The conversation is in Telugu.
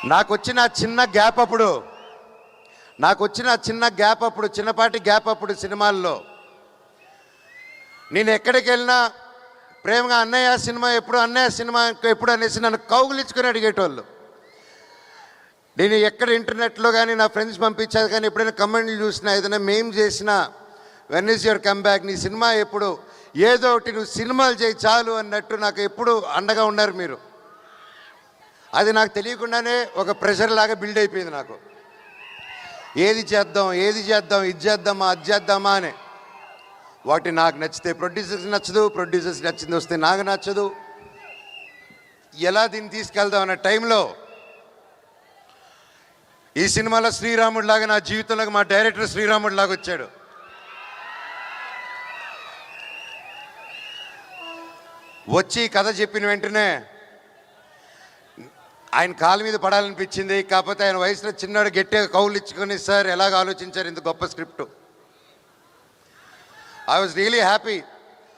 నాకు వచ్చిన చిన్న గ్యాప్ అప్పుడు చిన్నపాటి గ్యాప్ అప్పుడు సినిమాల్లో నేను ఎక్కడికి వెళ్ళినా ప్రేమగా అన్నయ్య సినిమా ఎప్పుడు అనేసి నన్ను కౌగులించుకొని అడిగేటోళ్ళు. నేను ఎక్కడ ఇంటర్నెట్లో కానీ నా ఫ్రెండ్స్ పంపించారు కానీ ఎప్పుడైనా కమెంట్లు చూసినా ఏదైనా మేం చేసినా when is your come back, నీ సినిమా ఎప్పుడు, ఏదో ఒకటి నువ్వు సినిమాలు చేయి చాలు అన్నట్టు నాకు ఎప్పుడు అండగా ఉన్నారు మీరు. అది నాకు తెలియకుండానే ఒక ప్రెషర్ లాగా బిల్డ్ అయిపోయింది నాకు. ఏది చేద్దాం ఇది చేద్దామా అది చేద్దామా అని. వాటి నాకు నచ్చితే ప్రొడ్యూసర్స్ నచ్చదు, ప్రొడ్యూసర్స్ నచ్చింది వస్తే నాకు నచ్చదు. ఎలా దీన్ని తీసుకెళ్దాం అన్న టైంలో ఈ సినిమాలో శ్రీరాముడు లాగా నా జీవితంలోకి మా డైరెక్టర్ శ్రీరాముడు లాగా వచ్చాడు. వచ్చి కథ చెప్పిన వెంటనే ఆయన కాలు మీద పడాలనిపించింది. కాకపోతే ఆయన వయసులో చిన్నాడు గట్టిగా కౌలు ఇచ్చుకొని, సార్ ఎలాగ ఆలోచించారు ఇంత గొప్ప script. I was really happy.